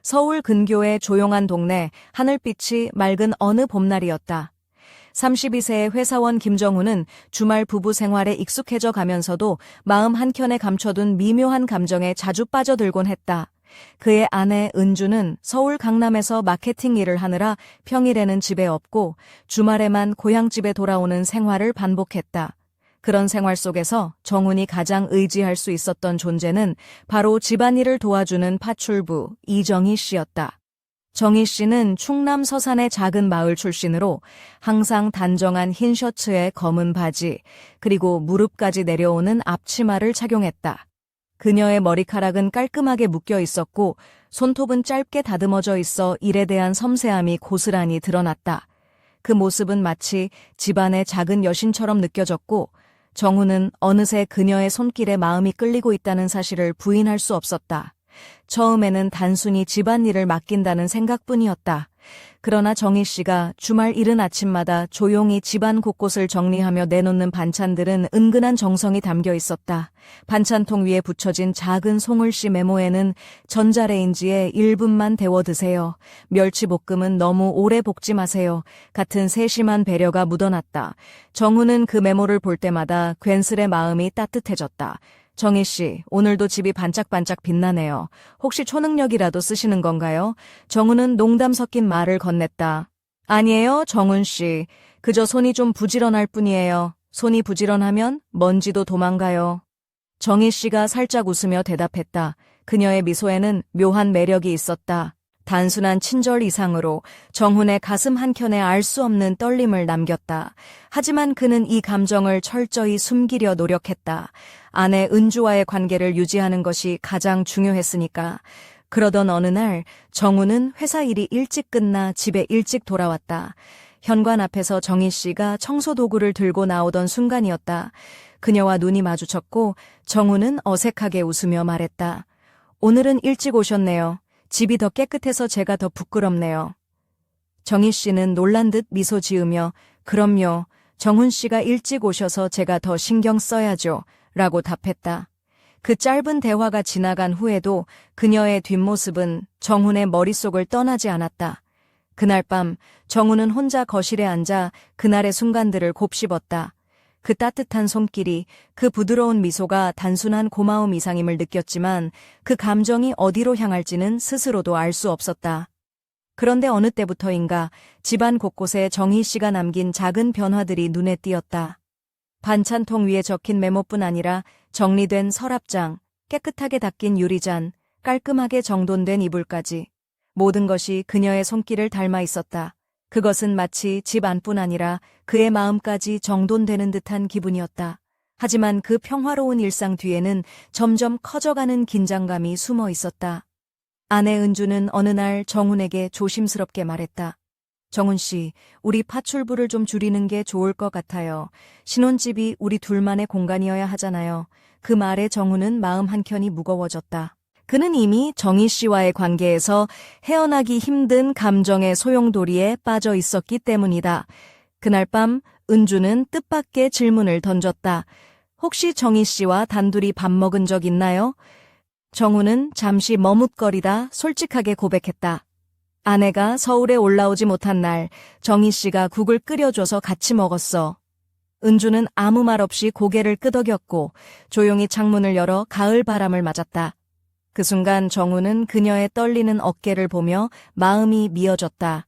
서울 근교의 조용한 동네, 하늘빛이 맑은 어느 봄날이었다. 32세의 회사원 김정훈은 주말 부부 생활에 익숙해져 가면서도 마음 한켠에 감춰둔 미묘한 감정에 자주 빠져들곤 했다. 그의 아내 은주는 서울 강남에서 마케팅 일을 하느라 평일에는 집에 없고 주말에만 고향집에 돌아오는 생활을 반복했다. 그런 생활 속에서 정훈이 가장 의지할 수 있었던 존재는 바로 집안일을 도와주는 파출부 이정희 씨였다. 정희 씨는 충남 서산의 작은 마을 출신으로 항상 단정한 흰 셔츠에 검은 바지, 그리고 무릎까지 내려오는 앞치마를 착용했다. 그녀의 머리카락은 깔끔하게 묶여 있었고 손톱은 짧게 다듬어져 있어 일에 대한 섬세함이 고스란히 드러났다. 그 모습은 마치 집안의 작은 여신처럼 느껴졌고 정훈은 어느새 그녀의 손길에 마음이 끌리고 있다는 사실을 부인할 수 없었다. 처음에는 단순히 집안일을 맡긴다는 생각뿐이었다. 그러나 정희 씨가 주말 이른 아침마다 조용히 집안 곳곳을 정리하며 내놓는 반찬들은 은근한 정성이 담겨 있었다. 반찬통 위에 붙여진 작은 송울씨 메모에는 전자레인지에 1분만 데워 드세요. 멸치볶음은 너무 오래 볶지 마세요. 같은 세심한 배려가 묻어났다. 정훈은 그 메모를 볼 때마다 괜스레 마음이 따뜻해졌다. 정희 씨, 오늘도 집이 반짝반짝 빛나네요. 혹시 초능력이라도 쓰시는 건가요? 정훈은 농담 섞인 말을 건넸다. 아니에요, 정훈 씨. 그저 손이 좀 부지런할 뿐이에요. 손이 부지런하면 먼지도 도망가요. 정희 씨가 살짝 웃으며 대답했다. 그녀의 미소에는 묘한 매력이 있었다. 단순한 친절 이상으로 정훈의 가슴 한켠에 알 수 없는 떨림을 남겼다. 하지만 그는 이 감정을 철저히 숨기려 노력했다. 아내 은주와의 관계를 유지하는 것이 가장 중요했으니까. 그러던 어느 날 정훈은 회사 일이 일찍 끝나 집에 일찍 돌아왔다. 현관 앞에서 정희 씨가 청소 도구를 들고 나오던 순간이었다. 그녀와 눈이 마주쳤고 정훈은 어색하게 웃으며 말했다. 오늘은 일찍 오셨네요. 집이 더 깨끗해서 제가 더 부끄럽네요. 정희 씨는 놀란 듯 미소 지으며 그럼요. 정훈 씨가 일찍 오셔서 제가 더 신경 써야죠. 라고 답했다. 그 짧은 대화가 지나간 후에도 그녀의 뒷모습은 정훈의 머릿속을 떠나지 않았다. 그날 밤 정훈은 혼자 거실에 앉아 그날의 순간들을 곱씹었다. 그 따뜻한 손길이, 그 부드러운 미소가 단순한 고마움 이상임을 느꼈지만 그 감정이 어디로 향할지는 스스로도 알 수 없었다. 그런데 어느 때부터인가 집안 곳곳에 정희 씨가 남긴 작은 변화들이 눈에 띄었다. 반찬통 위에 적힌 메모뿐 아니라 정리된 서랍장, 깨끗하게 닦인 유리잔, 깔끔하게 정돈된 이불까지. 모든 것이 그녀의 손길을 닮아 있었다. 그것은 마치 집 안뿐 아니라 그의 마음까지 정돈되는 듯한 기분이었다. 하지만 그 평화로운 일상 뒤에는 점점 커져가는 긴장감이 숨어 있었다. 아내 은주는 어느 날 정훈에게 조심스럽게 말했다. 정훈 씨, 우리 파출부를 좀 줄이는 게 좋을 것 같아요. 신혼집이 우리 둘만의 공간이어야 하잖아요. 그 말에 정훈은 마음 한켠이 무거워졌다. 그는 이미 정희 씨와의 관계에서 헤어나기 힘든 감정의 소용돌이에 빠져 있었기 때문이다. 그날 밤 은주는 뜻밖의 질문을 던졌다. 혹시 정희 씨와 단둘이 밥 먹은 적 있나요? 정훈은 잠시 머뭇거리다 솔직하게 고백했다. 아내가 서울에 올라오지 못한 날 정희 씨가 국을 끓여줘서 같이 먹었어. 은주는 아무 말 없이 고개를 끄덕였고 조용히 창문을 열어 가을 바람을 맞았다. 그 순간 정훈은 그녀의 떨리는 어깨를 보며 마음이 미어졌다.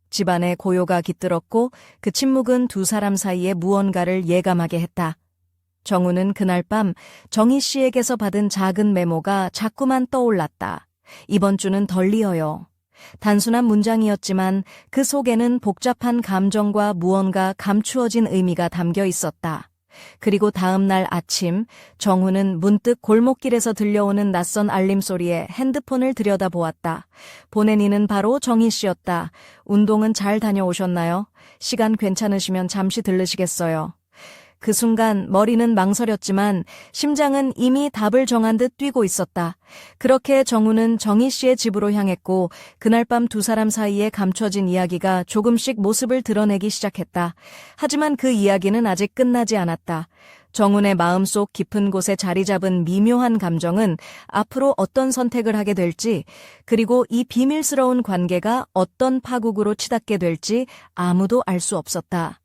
집안에 고요가 깃들었고 그 침묵은 두 사람 사이에 무언가를 예감하게 했다. 정훈은 그날 밤 정희 씨에게서 받은 작은 메모가 자꾸만 떠올랐다. 이번 주는 덜 이어요. 단순한 문장이었지만 그 속에는 복잡한 감정과 무언가 감추어진 의미가 담겨 있었다. 그리고 다음 날 아침 정훈은 문득 골목길에서 들려오는 낯선 알림 소리에 핸드폰을 들여다보았다. 보낸 이는 바로 정희 씨였다. 운동은 잘 다녀오셨나요? 시간 괜찮으시면 잠시 들르시겠어요? 그 순간 머리는 망설였지만 심장은 이미 답을 정한 듯 뛰고 있었다. 그렇게 정훈은 정희 씨의 집으로 향했고 그날 밤 두 사람 사이에 감춰진 이야기가 조금씩 모습을 드러내기 시작했다. 하지만 그 이야기는 아직 끝나지 않았다. 정훈의 마음속 깊은 곳에 자리 잡은 미묘한 감정은 앞으로 어떤 선택을 하게 될지, 그리고 이 비밀스러운 관계가 어떤 파국으로 치닫게 될지 아무도 알 수 없었다.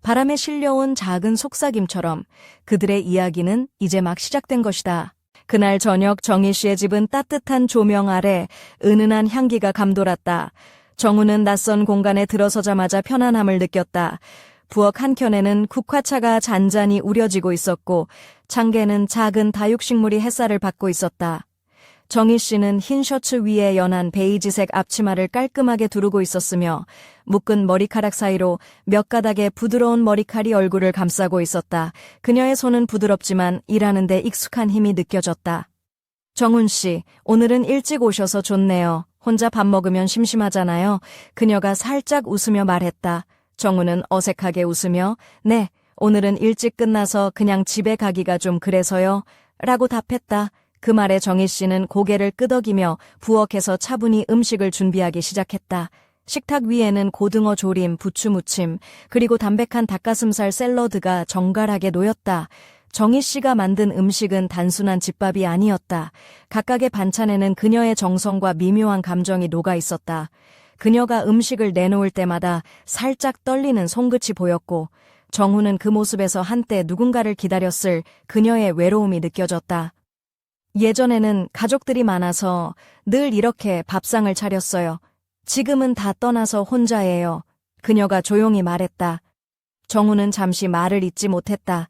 바람에 실려온 작은 속삭임처럼 그들의 이야기는 이제 막 시작된 것이다. 그날 저녁 정희 씨의 집은 따뜻한 조명 아래 은은한 향기가 감돌았다. 정훈은 낯선 공간에 들어서자마자 편안함을 느꼈다. 부엌 한켠에는 국화차가 잔잔히 우려지고 있었고 창계는 작은 다육식물이 햇살을 받고 있었다. 정희 씨는 흰 셔츠 위에 연한 베이지색 앞치마를 깔끔하게 두르고 있었으며 묶은 머리카락 사이로 몇 가닥의 부드러운 머리칼이 얼굴을 감싸고 있었다. 그녀의 손은 부드럽지만 일하는 데 익숙한 힘이 느껴졌다. 정훈 씨, 오늘은 일찍 오셔서 좋네요. 혼자 밥 먹으면 심심하잖아요. 그녀가 살짝 웃으며 말했다. 정훈은 어색하게 웃으며 네, 오늘은 일찍 끝나서 그냥 집에 가기가 좀 그래서요. 라고 답했다. 그 말에 정희 씨는 고개를 끄덕이며 부엌에서 차분히 음식을 준비하기 시작했다. 식탁 위에는 고등어 조림, 부추 무침, 그리고 담백한 닭가슴살 샐러드가 정갈하게 놓였다. 정희 씨가 만든 음식은 단순한 집밥이 아니었다. 각각의 반찬에는 그녀의 정성과 미묘한 감정이 녹아 있었다. 그녀가 음식을 내놓을 때마다 살짝 떨리는 손끝이 보였고 정훈은 그 모습에서 한때 누군가를 기다렸을 그녀의 외로움이 느껴졌다. 예전에는 가족들이 많아서 늘 이렇게 밥상을 차렸어요. 지금은 다 떠나서 혼자예요. 그녀가 조용히 말했다. 정훈은 잠시 말을 잇지 못했다.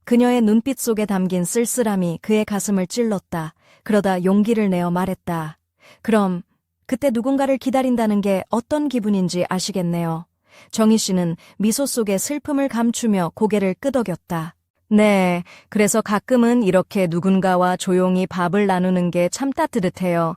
그녀의 눈빛 속에 담긴 쓸쓸함이 그의 가슴을 찔렀다. 그러다 용기를 내어 말했다. 그럼 그때 누군가를 기다린다는 게 어떤 기분인지 아시겠네요. 정희 씨는 미소 속에 슬픔을 감추며 고개를 끄덕였다. 네, 그래서 가끔은 이렇게 누군가와 조용히 밥을 나누는 게 참 따뜻해요.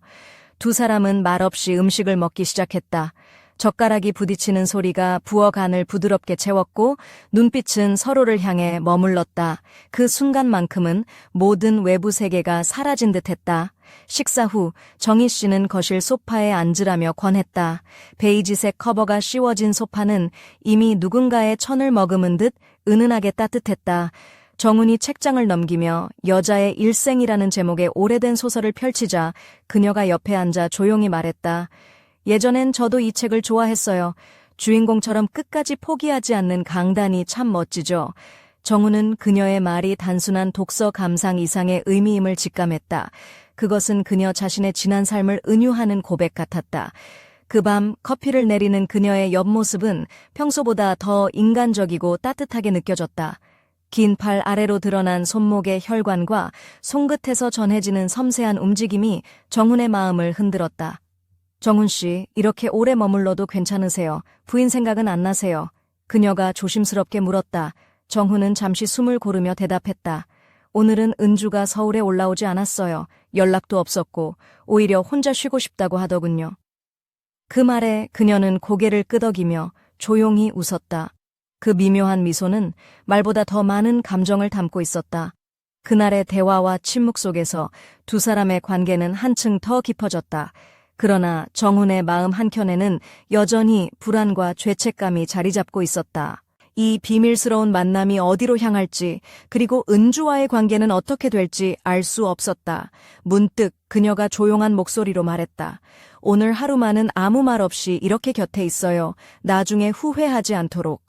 두 사람은 말없이 음식을 먹기 시작했다. 젓가락이 부딪히는 소리가 부엌 안을 부드럽게 채웠고 눈빛은 서로를 향해 머물렀다. 그 순간만큼은 모든 외부 세계가 사라진 듯했다. 식사 후 정희 씨는 거실 소파에 앉으라며 권했다. 베이지색 커버가 씌워진 소파는 이미 누군가의 천을 머금은 듯 은은하게 따뜻했다. 정훈이 책장을 넘기며 여자의 일생이라는 제목의 오래된 소설을 펼치자 그녀가 옆에 앉아 조용히 말했다. 예전엔 저도 이 책을 좋아했어요. 주인공처럼 끝까지 포기하지 않는 강단이 참 멋지죠. 정훈은 그녀의 말이 단순한 독서 감상 이상의 의미임을 직감했다. 그것은 그녀 자신의 지난 삶을 은유하는 고백 같았다. 그 밤 커피를 내리는 그녀의 옆모습은 평소보다 더 인간적이고 따뜻하게 느껴졌다. 긴 팔 아래로 드러난 손목의 혈관과 손끝에서 전해지는 섬세한 움직임이 정훈의 마음을 흔들었다. 정훈 씨, 이렇게 오래 머물러도 괜찮으세요? 부인 생각은 안 나세요? 그녀가 조심스럽게 물었다. 정훈은 잠시 숨을 고르며 대답했다. 오늘은 은주가 서울에 올라오지 않았어요. 연락도 없었고 오히려 혼자 쉬고 싶다고 하더군요. 그 말에 그녀는 고개를 끄덕이며 조용히 웃었다. 그 미묘한 미소는 말보다 더 많은 감정을 담고 있었다. 그날의 대화와 침묵 속에서 두 사람의 관계는 한층 더 깊어졌다. 그러나 정훈의 마음 한켠에는 여전히 불안과 죄책감이 자리 잡고 있었다. 이 비밀스러운 만남이 어디로 향할지, 그리고 은주와의 관계는 어떻게 될지 알 수 없었다. 문득 그녀가 조용한 목소리로 말했다. 오늘 하루만은 아무 말 없이 이렇게 곁에 있어요. 나중에 후회하지 않도록.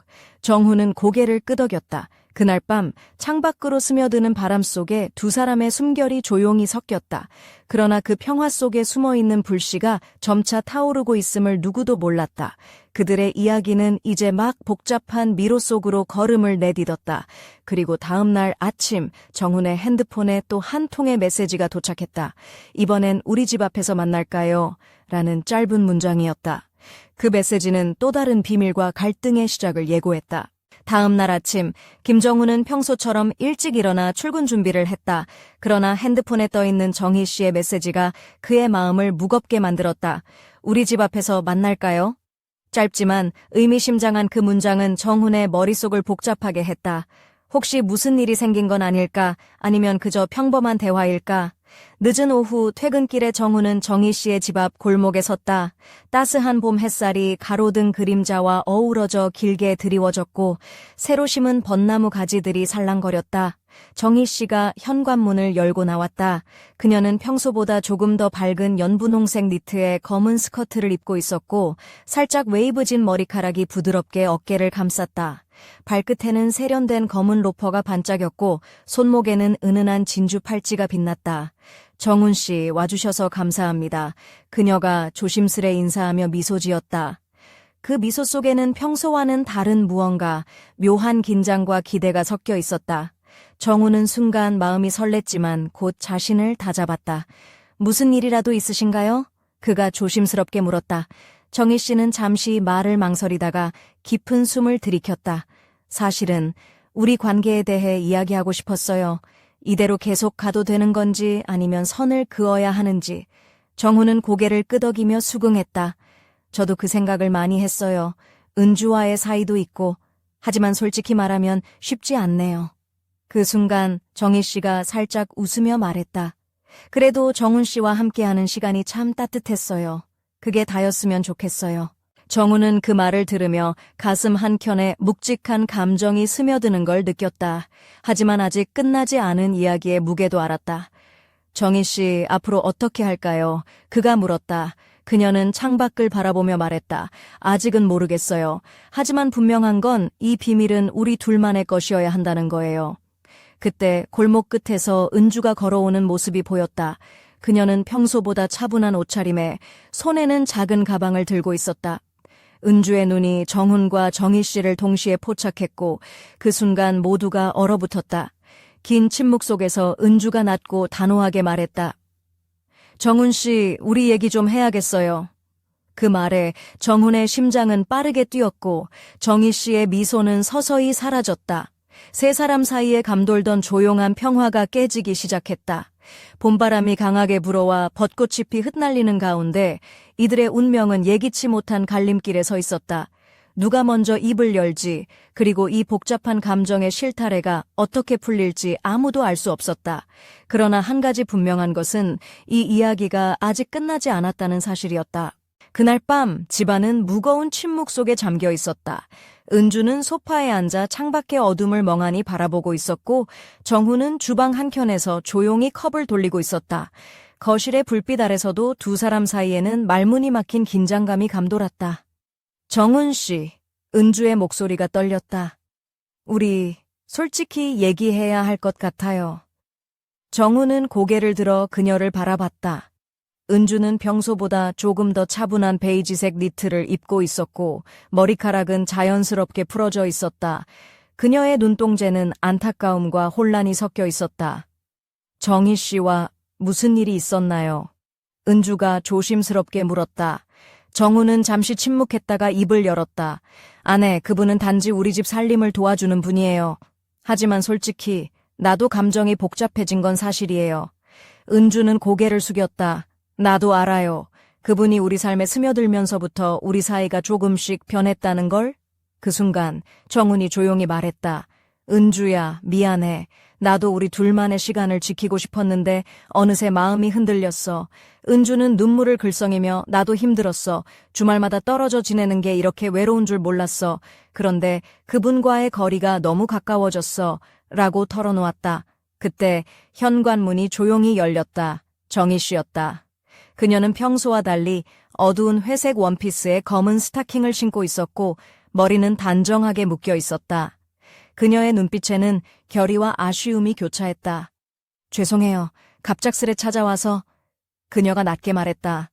정훈은 고개를 끄덕였다. 그날 밤 창밖으로 스며드는 바람 속에 두 사람의 숨결이 조용히 섞였다. 그러나 그 평화 속에 숨어있는 불씨가 점차 타오르고 있음을 누구도 몰랐다. 그들의 이야기는 이제 막 복잡한 미로 속으로 걸음을 내딛었다. 그리고 다음 날 아침 정훈의 핸드폰에 또 한 통의 메시지가 도착했다. 이번엔 우리 집 앞에서 만날까요? 라는 짧은 문장이었다. 그 메시지는 또 다른 비밀과 갈등의 시작을 예고했다. 다음 날 아침 김정훈은 평소처럼 일찍 일어나 출근 준비를 했다. 그러나 핸드폰에 떠있는 정희 씨의 메시지가 그의 마음을 무겁게 만들었다. 우리 집 앞에서 만날까요? 짧지만 의미심장한 그 문장은 정훈의 머릿속을 복잡하게 했다. 혹시 무슨 일이 생긴 건 아닐까? 아니면 그저 평범한 대화일까? 늦은 오후 퇴근길에 정훈은 정희 씨의 집 앞 골목에 섰다. 따스한 봄 햇살이 가로등 그림자와 어우러져 길게 드리워졌고 새로 심은 벚나무 가지들이 살랑거렸다. 정희 씨가 현관문을 열고 나왔다. 그녀는 평소보다 조금 더 밝은 연분홍색 니트에 검은 스커트를 입고 있었고 살짝 웨이브진 머리카락이 부드럽게 어깨를 감쌌다. 발끝에는 세련된 검은 로퍼가 반짝였고 손목에는 은은한 진주 팔찌가 빛났다. 정훈 씨 와주셔서 감사합니다. 그녀가 조심스레 인사하며 미소 지었다. 그 미소 속에는 평소와는 다른 무언가, 묘한 긴장과 기대가 섞여 있었다. 정우는 순간 마음이 설렜지만 곧 자신을 다잡았다. 무슨 일이라도 있으신가요? 그가 조심스럽게 물었다. 정희 씨는 잠시 말을 망설이다가 깊은 숨을 들이켰다. 사실은 우리 관계에 대해 이야기하고 싶었어요. 이대로 계속 가도 되는 건지 아니면 선을 그어야 하는지. 정우는 고개를 끄덕이며 수긍했다. 저도 그 생각을 많이 했어요. 은주와의 사이도 있고. 하지만 솔직히 말하면 쉽지 않네요. 그 순간 정희 씨가 살짝 웃으며 말했다. 그래도 정훈 씨와 함께하는 시간이 참 따뜻했어요. 그게 다였으면 좋겠어요. 정훈은 그 말을 들으며 가슴 한켠에 묵직한 감정이 스며드는 걸 느꼈다. 하지만 아직 끝나지 않은 이야기의 무게도 알았다. 정희 씨, 앞으로 어떻게 할까요? 그가 물었다. 그녀는 창밖을 바라보며 말했다. 아직은 모르겠어요. 하지만 분명한 건 이 비밀은 우리 둘만의 것이어야 한다는 거예요. 그때 골목 끝에서 은주가 걸어오는 모습이 보였다. 그녀는 평소보다 차분한 옷차림에 손에는 작은 가방을 들고 있었다. 은주의 눈이 정훈과 정희 씨를 동시에 포착했고 그 순간 모두가 얼어붙었다. 긴 침묵 속에서 은주가 낮고 단호하게 말했다. 정훈 씨, 우리 얘기 좀 해야겠어요. 그 말에 정훈의 심장은 빠르게 뛰었고 정희 씨의 미소는 서서히 사라졌다. 세 사람 사이에 감돌던 조용한 평화가 깨지기 시작했다. 봄바람이 강하게 불어와 벚꽃이 피 흩날리는 가운데 이들의 운명은 예기치 못한 갈림길에 서 있었다. 누가 먼저 입을 열지, 그리고 이 복잡한 감정의 실타래가 어떻게 풀릴지 아무도 알 수 없었다. 그러나 한 가지 분명한 것은 이 이야기가 아직 끝나지 않았다는 사실이었다. 그날 밤 집안은 무거운 침묵 속에 잠겨 있었다. 은주는 소파에 앉아 창밖의 어둠을 멍하니 바라보고 있었고 정훈은 주방 한켠에서 조용히 컵을 돌리고 있었다. 거실의 불빛 아래서도 두 사람 사이에는 말문이 막힌 긴장감이 감돌았다. 정훈 씨, 은주의 목소리가 떨렸다. 우리 솔직히 얘기해야 할 것 같아요. 정훈은 고개를 들어 그녀를 바라봤다. 은주는 평소보다 조금 더 차분한 베이지색 니트를 입고 있었고 머리카락은 자연스럽게 풀어져 있었다. 그녀의 눈동자는 안타까움과 혼란이 섞여 있었다. 정희 씨와 무슨 일이 있었나요? 은주가 조심스럽게 물었다. 정훈은 잠시 침묵했다가 입을 열었다. 아내, 그분은 단지 우리 집 살림을 도와주는 분이에요. 하지만 솔직히 나도 감정이 복잡해진 건 사실이에요. 은주는 고개를 숙였다. 나도 알아요. 그분이 우리 삶에 스며들면서부터 우리 사이가 조금씩 변했다는 걸? 그 순간 정훈이 조용히 말했다. 은주야, 미안해. 나도 우리 둘만의 시간을 지키고 싶었는데 어느새 마음이 흔들렸어. 은주는 눈물을 글썽이며 나도 힘들었어. 주말마다 떨어져 지내는 게 이렇게 외로운 줄 몰랐어. 그런데 그분과의 거리가 너무 가까워졌어. 라고 털어놓았다. 그때 현관문이 조용히 열렸다. 정희 씨였다. 그녀는 평소와 달리 어두운 회색 원피스에 검은 스타킹을 신고 있었고 머리는 단정하게 묶여 있었다. 그녀의 눈빛에는 결의와 아쉬움이 교차했다. 죄송해요. 갑작스레 찾아와서. 그녀가 낮게 말했다.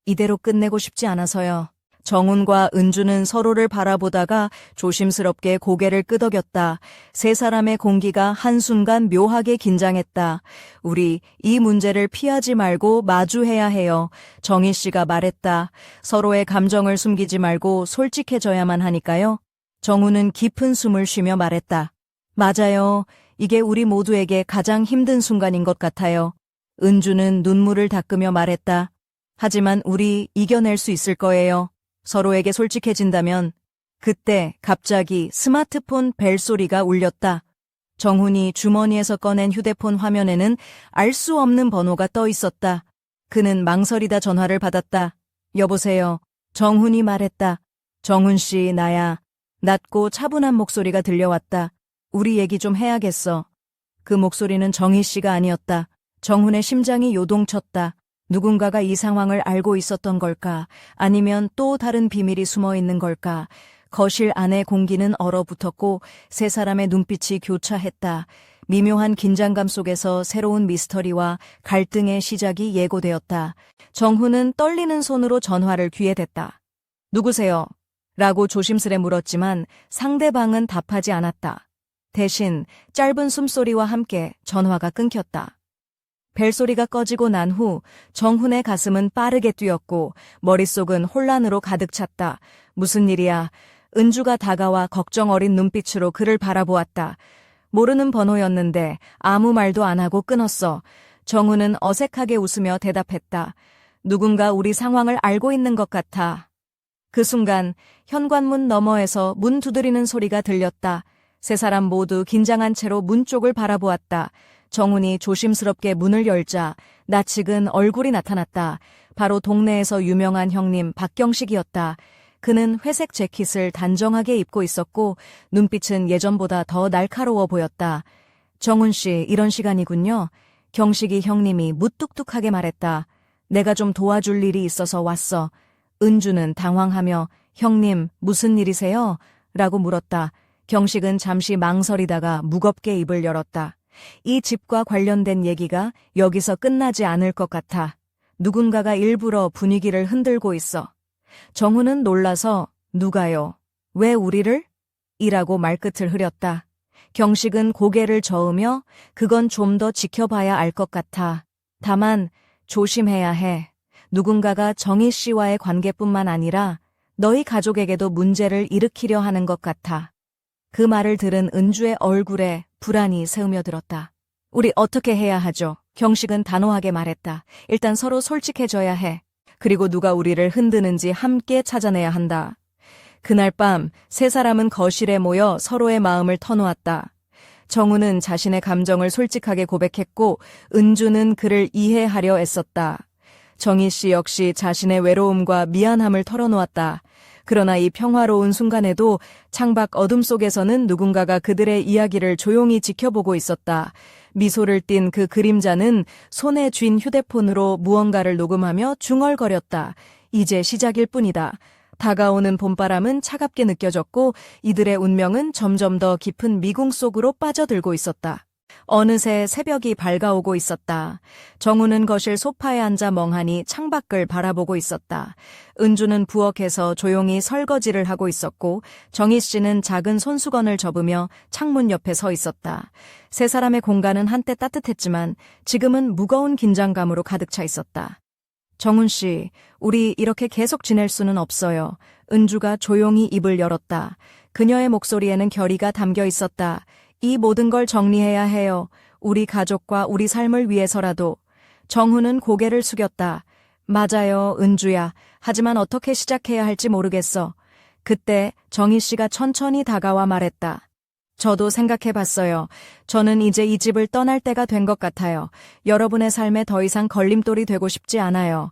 이대로 끝내고 싶지 않아서요. 정훈과 은주는 서로를 바라보다가 조심스럽게 고개를 끄덕였다. 세 사람의 공기가 한순간 묘하게 긴장했다. 우리 이 문제를 피하지 말고 마주해야 해요. 정희 씨가 말했다. 서로의 감정을 숨기지 말고 솔직해져야만 하니까요. 정훈은 깊은 숨을 쉬며 말했다. 맞아요. 이게 우리 모두에게 가장 힘든 순간인 것 같아요. 은주는 눈물을 닦으며 말했다. 하지만 우리 이겨낼 수 있을 거예요. 서로에게 솔직해진다면. 그때 갑자기 스마트폰 벨소리가 울렸다. 정훈이 주머니에서 꺼낸 휴대폰 화면에는 알 수 없는 번호가 떠 있었다. 그는 망설이다 전화를 받았다. 여보세요. 정훈이 말했다. 정훈 씨, 나야. 낮고 차분한 목소리가 들려왔다. 우리 얘기 좀 해야겠어. 그 목소리는 정희 씨가 아니었다. 정훈의 심장이 요동쳤다. 누군가가 이 상황을 알고 있었던 걸까? 아니면 또 다른 비밀이 숨어 있는 걸까? 거실 안의 공기는 얼어붙었고 세 사람의 눈빛이 교차했다. 미묘한 긴장감 속에서 새로운 미스터리와 갈등의 시작이 예고되었다. 정훈은 떨리는 손으로 전화를 귀에 댔다. 누구세요? 라고 조심스레 물었지만 상대방은 답하지 않았다. 대신 짧은 숨소리와 함께 전화가 끊겼다. 벨소리가 꺼지고 난 후 정훈의 가슴은 빠르게 뛰었고 머릿속은 혼란으로 가득 찼다. 무슨 일이야? 은주가 다가와 걱정 어린 눈빛으로 그를 바라보았다. 모르는 번호였는데 아무 말도 안 하고 끊었어. 정훈은 어색하게 웃으며 대답했다. 누군가 우리 상황을 알고 있는 것 같아. 그 순간 현관문 너머에서 문 두드리는 소리가 들렸다. 세 사람 모두 긴장한 채로 문 쪽을 바라보았다. 정훈이 조심스럽게 문을 열자 낯익은 얼굴이 나타났다. 바로 동네에서 유명한 형님 박경식이었다. 그는 회색 재킷을 단정하게 입고 있었고 눈빛은 예전보다 더 날카로워 보였다. 정훈 씨, 이런 시간이군요. 경식이 형님이 무뚝뚝하게 말했다. 내가 좀 도와줄 일이 있어서 왔어. 은주는 당황하며 형님, 무슨 일이세요? 라고 물었다. 경식은 잠시 망설이다가 무겁게 입을 열었다. 이 집과 관련된 얘기가 여기서 끝나지 않을 것 같아. 누군가가 일부러 분위기를 흔들고 있어. 정훈은 놀라서 누가요? 왜 우리를? 이라고 말끝을 흐렸다. 경식은 고개를 저으며 그건 좀 더 지켜봐야 알 것 같아. 다만 조심해야 해. 누군가가 정희 씨와의 관계뿐만 아니라 너희 가족에게도 문제를 일으키려 하는 것 같아. 그 말을 들은 은주의 얼굴에 불안이 스며들었다. 우리 어떻게 해야 하죠? 경식은 단호하게 말했다. 일단 서로 솔직해져야 해. 그리고 누가 우리를 흔드는지 함께 찾아내야 한다. 그날 밤 세 사람은 거실에 모여 서로의 마음을 터놓았다. 정훈은 자신의 감정을 솔직하게 고백했고 은주는 그를 이해하려 애썼다. 정희 씨 역시 자신의 외로움과 미안함을 털어놓았다. 그러나 이 평화로운 순간에도 창밖 어둠 속에서는 누군가가 그들의 이야기를 조용히 지켜보고 있었다. 미소를 띤 그 그림자는 손에 쥔 휴대폰으로 무언가를 녹음하며 중얼거렸다. 이제 시작일 뿐이다. 다가오는 봄바람은 차갑게 느껴졌고 이들의 운명은 점점 더 깊은 미궁 속으로 빠져들고 있었다. 어느새 새벽이 밝아오고 있었다. 정훈은 거실 소파에 앉아 멍하니 창밖을 바라보고 있었다. 은주는 부엌에서 조용히 설거지를 하고 있었고 정희 씨는 작은 손수건을 접으며 창문 옆에 서 있었다. 세 사람의 공간은 한때 따뜻했지만 지금은 무거운 긴장감으로 가득 차 있었다. 정훈 씨, 우리 이렇게 계속 지낼 수는 없어요. 은주가 조용히 입을 열었다. 그녀의 목소리에는 결의가 담겨 있었다. 이 모든 걸 정리해야 해요. 우리 가족과 우리 삶을 위해서라도. 정훈은 고개를 숙였다. 맞아요, 은주야. 하지만 어떻게 시작해야 할지 모르겠어. 그때 정희 씨가 천천히 다가와 말했다. 저도 생각해봤어요. 저는 이제 이 집을 떠날 때가 된 것 같아요. 여러분의 삶에 더 이상 걸림돌이 되고 싶지 않아요.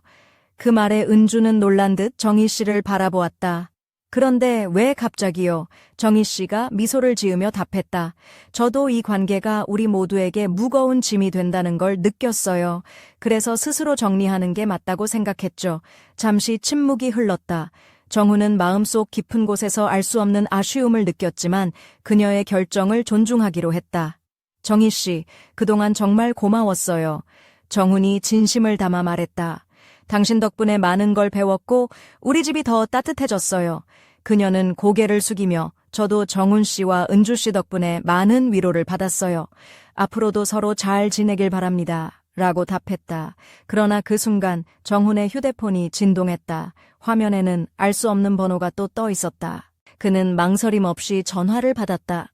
그 말에 은주는 놀란 듯 정희 씨를 바라보았다. 그런데 왜 갑자기요? 정희 씨가 미소를 지으며 답했다. 저도 이 관계가 우리 모두에게 무거운 짐이 된다는 걸 느꼈어요. 그래서 스스로 정리하는 게 맞다고 생각했죠. 잠시 침묵이 흘렀다. 정훈은 마음속 깊은 곳에서 알 수 없는 아쉬움을 느꼈지만 그녀의 결정을 존중하기로 했다. 정희 씨, 그동안 정말 고마웠어요. 정훈이 진심을 담아 말했다. 당신 덕분에 많은 걸 배웠고 우리 집이 더 따뜻해졌어요. 그녀는 고개를 숙이며 저도 정훈 씨와 은주 씨 덕분에 많은 위로를 받았어요. 앞으로도 서로 잘 지내길 바랍니다. 라고 답했다. 그러나 그 순간 정훈의 휴대폰이 진동했다. 화면에는 알 수 없는 번호가 또 떠 있었다. 그는 망설임 없이 전화를 받았다.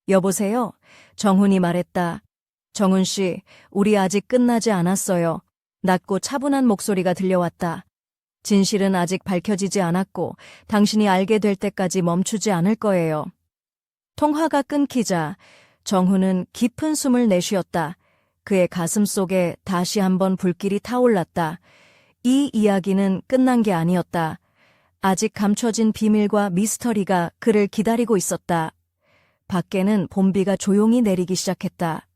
여보세요? 정훈이 말했다. 정훈 씨, 우리 아직 끝나지 않았어요. 낮고 차분한 목소리가 들려왔다. 진실은 아직 밝혀지지 않았고 당신이 알게 될 때까지 멈추지 않을 거예요. 통화가 끊기자 정훈은 깊은 숨을 내쉬었다. 그의 가슴 속에 다시 한번 불길이 타올랐다. 이 이야기는 끝난 게 아니었다. 아직 감춰진 비밀과 미스터리가 그를 기다리고 있었다. 밖에는 봄비가 조용히 내리기 시작했다.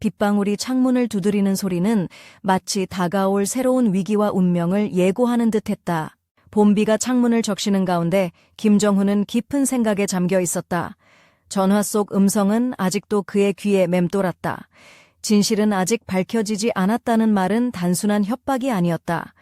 빗방울이 창문을 두드리는 소리는 마치 다가올 새로운 위기와 운명을 예고하는 듯했다. 봄비가 창문을 적시는 가운데 김정훈은 깊은 생각에 잠겨 있었다. 전화 속 음성은 아직도 그의 귀에 맴돌았다. 진실은 아직 밝혀지지 않았다는 말은 단순한 협박이 아니었다.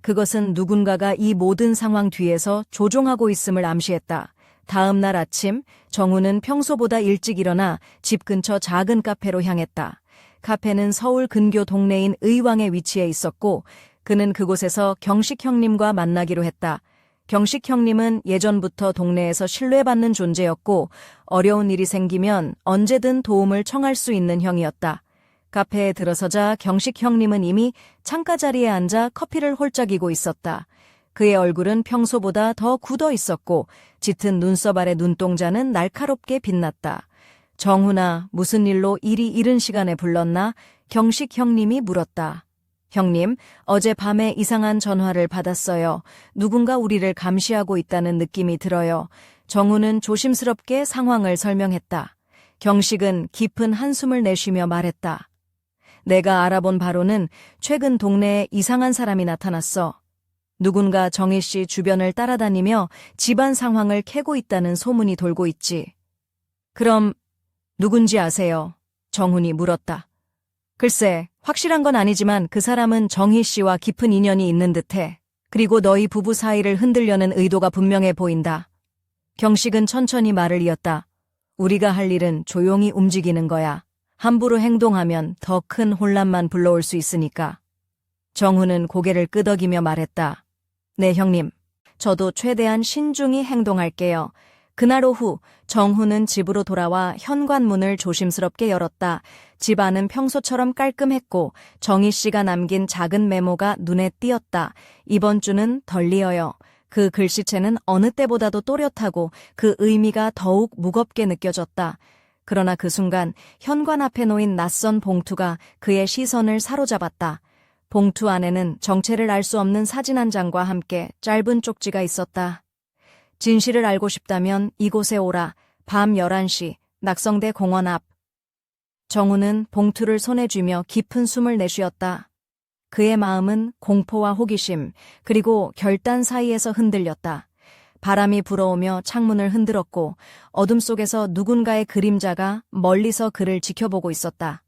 그것은 누군가가 이 모든 상황 뒤에서 조종하고 있음을 암시했다. 다음 날 아침, 정우는 평소보다 일찍 일어나 집 근처 작은 카페로 향했다. 카페는 서울 근교 동네인 의왕에 위치해 있었고 그는 그곳에서 경식 형님과 만나기로 했다. 경식 형님은 예전부터 동네에서 신뢰받는 존재였고 어려운 일이 생기면 언제든 도움을 청할 수 있는 형이었다. 카페에 들어서자 경식 형님은 이미 창가 자리에 앉아 커피를 홀짝이고 있었다. 그의 얼굴은 평소보다 더 굳어 있었고 짙은 눈썹 아래 눈동자는 날카롭게 빛났다. 정훈아, 무슨 일로 이리 이른 시간에 불렀나? 경식 형님이 물었다. 형님, 어젯밤에 이상한 전화를 받았어요. 누군가 우리를 감시하고 있다는 느낌이 들어요. 정훈은 조심스럽게 상황을 설명했다. 경식은 깊은 한숨을 내쉬며 말했다. 내가 알아본 바로는 최근 동네에 이상한 사람이 나타났어. 누군가 정희 씨 주변을 따라다니며 집안 상황을 캐고 있다는 소문이 돌고 있지. 그럼 누군지 아세요? 정훈이 물었다. 글쎄, 확실한 건 아니지만 그 사람은 정희 씨와 깊은 인연이 있는 듯해. 그리고 너희 부부 사이를 흔들려는 의도가 분명해 보인다. 경식은 천천히 말을 이었다. 우리가 할 일은 조용히 움직이는 거야. 함부로 행동하면 더 큰 혼란만 불러올 수 있으니까. 정훈은 고개를 끄덕이며 말했다. 네, 형님. 저도 최대한 신중히 행동할게요. 그날 오후 정훈은 집으로 돌아와 현관문을 조심스럽게 열었다. 집 안은 평소처럼 깔끔했고 정희 씨가 남긴 작은 메모가 눈에 띄었다. 이번 주는 덜 리어요. 그 글씨체는 어느 때보다도 또렷하고 그 의미가 더욱 무겁게 느껴졌다. 그러나 그 순간 현관 앞에 놓인 낯선 봉투가 그의 시선을 사로잡았다. 봉투 안에는 정체를 알 수 없는 사진 한 장과 함께 짧은 쪽지가 있었다. 진실을 알고 싶다면 이곳에 오라. 밤 11시 낙성대 공원 앞. 정우는 봉투를 손에 쥐며 깊은 숨을 내쉬었다. 그의 마음은 공포와 호기심 그리고 결단 사이에서 흔들렸다. 바람이 불어오며 창문을 흔들었고 어둠 속에서 누군가의 그림자가 멀리서 그를 지켜보고 있었다.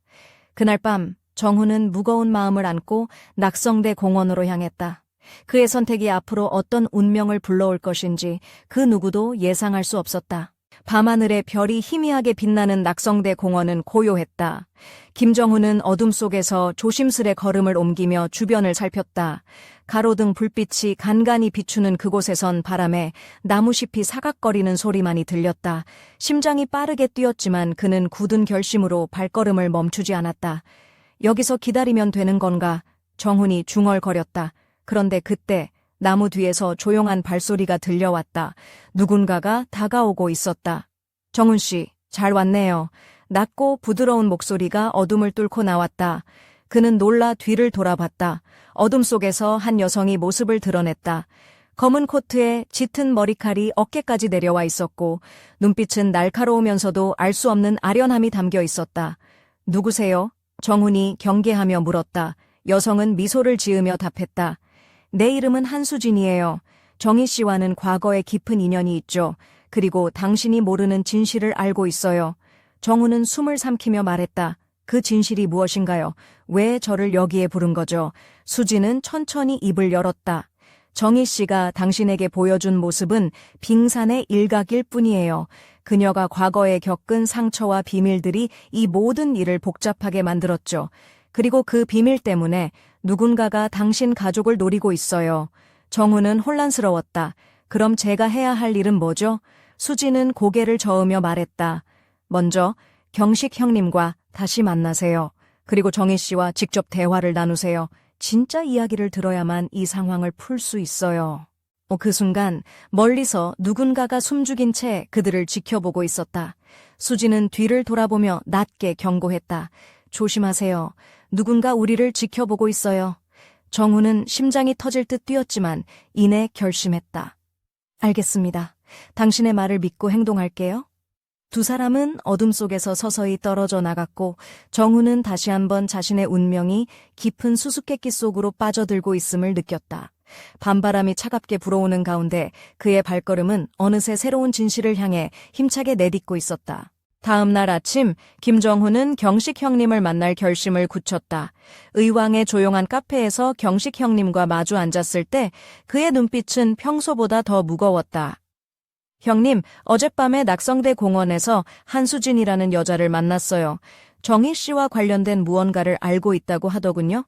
그날 밤 정훈은 무거운 마음을 안고 낙성대 공원으로 향했다. 그의 선택이 앞으로 어떤 운명을 불러올 것인지 그 누구도 예상할 수 없었다. 밤하늘에 별이 희미하게 빛나는 낙성대 공원은 고요했다. 김정훈은 어둠 속에서 조심스레 걸음을 옮기며 주변을 살폈다. 가로등 불빛이 간간히 비추는 그곳에선 바람에 나무잎이 사각거리는 소리만이 들렸다. 심장이 빠르게 뛰었지만 그는 굳은 결심으로 발걸음을 멈추지 않았다. 여기서 기다리면 되는 건가? 정훈이 중얼거렸다. 그런데 그때 나무 뒤에서 조용한 발소리가 들려왔다. 누군가가 다가오고 있었다. 정훈 씨, 잘 왔네요. 낮고 부드러운 목소리가 어둠을 뚫고 나왔다. 그는 놀라 뒤를 돌아봤다. 어둠 속에서 한 여성이 모습을 드러냈다. 검은 코트에 짙은 머리칼이 어깨까지 내려와 있었고 눈빛은 날카로우면서도 알 수 없는 아련함이 담겨 있었다. 누구세요? 정훈이 경계하며 물었다. 여성은 미소를 지으며 답했다. 내 이름은 한수진이에요. 정희 씨와는 과거에 깊은 인연이 있죠. 그리고 당신이 모르는 진실을 알고 있어요. 정훈은 숨을 삼키며 말했다. 그 진실이 무엇인가요? 왜 저를 여기에 부른 거죠? 수진은 천천히 입을 열었다. 정희 씨가 당신에게 보여준 모습은 빙산의 일각일 뿐이에요. 그녀가 과거에 겪은 상처와 비밀들이 이 모든 일을 복잡하게 만들었죠. 그리고 그 비밀 때문에 누군가가 당신 가족을 노리고 있어요. 정훈은 혼란스러웠다. 그럼 제가 해야 할 일은 뭐죠? 수지는 고개를 저으며 말했다. 먼저 경식 형님과 다시 만나세요. 그리고 정희 씨와 직접 대화를 나누세요. 진짜 이야기를 들어야만 이 상황을 풀 수 있어요. 그 순간 멀리서 누군가가 숨죽인 채 그들을 지켜보고 있었다. 수지는 뒤를 돌아보며 낮게 경고했다. 조심하세요. 누군가 우리를 지켜보고 있어요. 정훈은 심장이 터질 듯 뛰었지만 이내 결심했다. 알겠습니다. 당신의 말을 믿고 행동할게요. 두 사람은 어둠 속에서 서서히 떨어져 나갔고 정훈은 다시 한번 자신의 운명이 깊은 수수께끼 속으로 빠져들고 있음을 느꼈다. 밤바람이 차갑게 불어오는 가운데 그의 발걸음은 어느새 새로운 진실을 향해 힘차게 내딛고 있었다. 다음 날 아침 김정훈은 경식 형님을 만날 결심을 굳혔다. 의왕의 조용한 카페에서 경식 형님과 마주 앉았을 때 그의 눈빛은 평소보다 더 무거웠다. 형님, 어젯밤에 낙성대 공원에서 한수진이라는 여자를 만났어요. 정희 씨와 관련된 무언가를 알고 있다고 하더군요.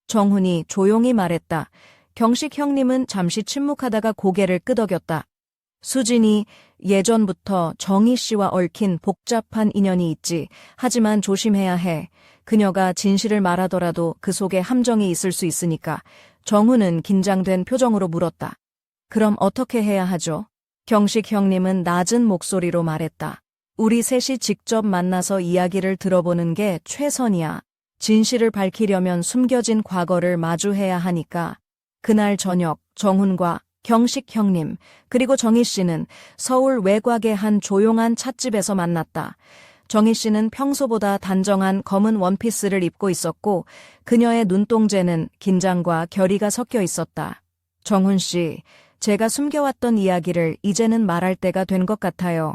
정훈이 조용히 말했다. 경식 형님은 잠시 침묵하다가 고개를 끄덕였다. 수진이 예전부터 정희 씨와 얽힌 복잡한 인연이 있지. 하지만 조심해야 해. 그녀가 진실을 말하더라도 그 속에 함정이 있을 수 있으니까. 정훈은 긴장된 표정으로 물었다. 그럼 어떻게 해야 하죠? 경식 형님은 낮은 목소리로 말했다. 우리 셋이 직접 만나서 이야기를 들어보는 게 최선이야. 진실을 밝히려면 숨겨진 과거를 마주해야 하니까. 그날 저녁 정훈과 경식 형님 그리고 정희 씨는 서울 외곽의 한 조용한 찻집에서 만났다. 정희 씨는 평소보다 단정한 검은 원피스를 입고 있었고 그녀의 눈동자는 긴장과 결의가 섞여 있었다. 정훈 씨, 제가 숨겨왔던 이야기를 이제는 말할 때가 된 것 같아요.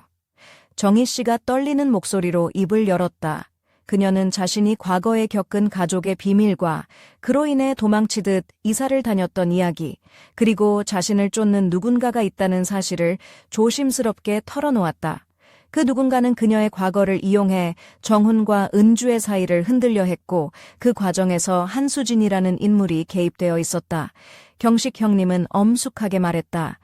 정희 씨가 떨리는 목소리로 입을 열었다. 그녀는 자신이 과거에 겪은 가족의 비밀과 그로 인해 도망치듯 이사를 다녔던 이야기, 그리고 자신을 쫓는 누군가가 있다는 사실을 조심스럽게 털어놓았다. 그 누군가는 그녀의 과거를 이용해 정훈과 은주의 사이를 흔들려 했고 그 과정에서 한수진이라는 인물이 개입되어 있었다. 경식 형님은 엄숙하게 말했다.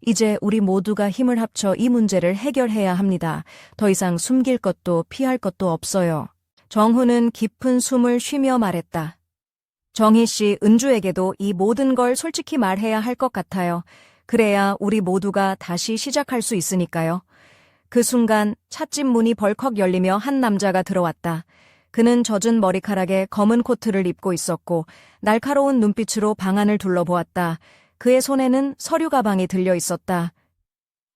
이제 우리 모두가 힘을 합쳐 이 문제를 해결해야 합니다. 더 이상 숨길 것도 피할 것도 없어요. 정훈은 깊은 숨을 쉬며 말했다. 정희 씨, 은주에게도 이 모든 걸 솔직히 말해야 할 것 같아요. 그래야 우리 모두가 다시 시작할 수 있으니까요. 그 순간 찻집 문이 벌컥 열리며 한 남자가 들어왔다. 그는 젖은 머리카락에 검은 코트를 입고 있었고 날카로운 눈빛으로 방 안을 둘러보았다. 그의 손에는 서류 가방이 들려 있었다.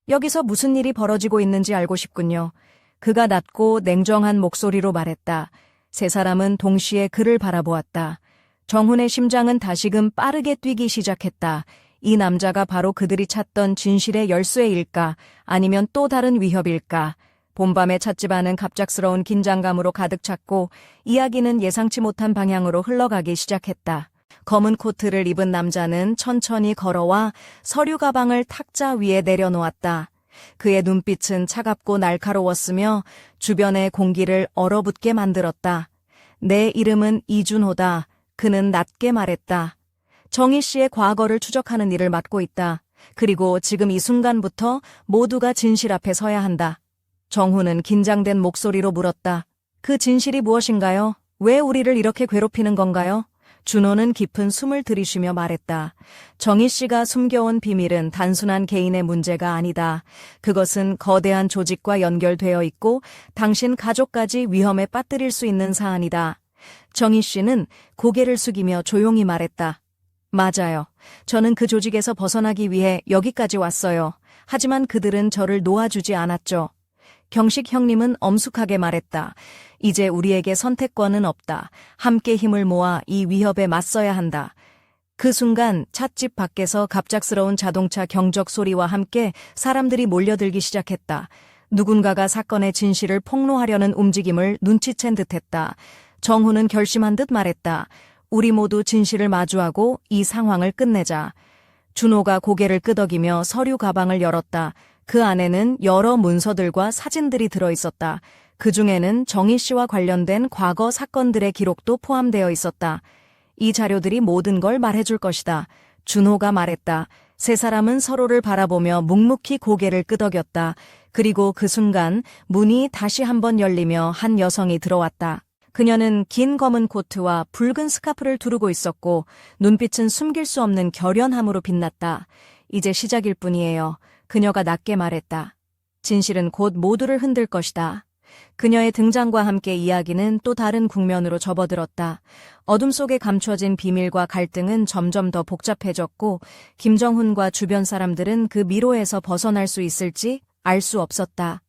여기서 무슨 일이 벌어지고 있는지 알고 싶군요. 그가 낮고 냉정한 목소리로 말했다. 세 사람은 동시에 그를 바라보았다. 정훈의 심장은 다시금 빠르게 뛰기 시작했다. 이 남자가 바로 그들이 찾던 진실의 열쇠일까? 아니면 또 다른 위협일까? 봄밤의 찻집 안은 갑작스러운 긴장감으로 가득 찼고 이야기는 예상치 못한 방향으로 흘러가기 시작했다. 검은 코트를 입은 남자는 천천히 걸어와 서류 가방을 탁자 위에 내려놓았다. 그의 눈빛은 차갑고 날카로웠으며 주변의 공기를 얼어붙게 만들었다. 내 이름은 이준호다. 그는 낮게 말했다. 정희 씨의 과거를 추적하는 일을 맡고 있다. 그리고 지금 이 순간부터 모두가 진실 앞에 서야 한다. 정훈은 긴장된 목소리로 물었다. 그 진실이 무엇인가요? 왜 우리를 이렇게 괴롭히는 건가요? 준호는 깊은 숨을 들이쉬며 말했다. 정희 씨가 숨겨온 비밀은 단순한 개인의 문제가 아니다. 그것은 거대한 조직과 연결되어 있고 당신 가족까지 위험에 빠뜨릴 수 있는 사안이다. 정희 씨는 고개를 숙이며 조용히 말했다. 맞아요. 저는 그 조직에서 벗어나기 위해 여기까지 왔어요. 하지만 그들은 저를 놓아주지 않았죠. 경식 형님은 엄숙하게 말했다. 이제 우리에게 선택권은 없다. 함께 힘을 모아 이 위협에 맞서야 한다. 그 순간 찻집 밖에서 갑작스러운 자동차 경적 소리와 함께 사람들이 몰려들기 시작했다. 누군가가 사건의 진실을 폭로하려는 움직임을 눈치챈 듯했다. 정훈은 결심한 듯 말했다. 우리 모두 진실을 마주하고 이 상황을 끝내자. 준호가 고개를 끄덕이며 서류 가방을 열었다. 그 안에는 여러 문서들과 사진들이 들어있었다. 그 중에는 정희 씨와 관련된 과거 사건들의 기록도 포함되어 있었다. 이 자료들이 모든 걸 말해줄 것이다. 준호가 말했다. 세 사람은 서로를 바라보며 묵묵히 고개를 끄덕였다. 그리고 그 순간 문이 다시 한번 열리며 한 여성이 들어왔다. 그녀는 긴 검은 코트와 붉은 스카프를 두르고 있었고 눈빛은 숨길 수 없는 결연함으로 빛났다. 이제 시작일 뿐이에요. 그녀가 낮게 말했다. 진실은 곧 모두를 흔들 것이다. 그녀의 등장과 함께 이야기는 또 다른 국면으로 접어들었다. 어둠 속에 감춰진 비밀과 갈등은 점점 더 복잡해졌고 김정훈과 주변 사람들은 그 미로에서 벗어날 수 있을지 알 수 없었다.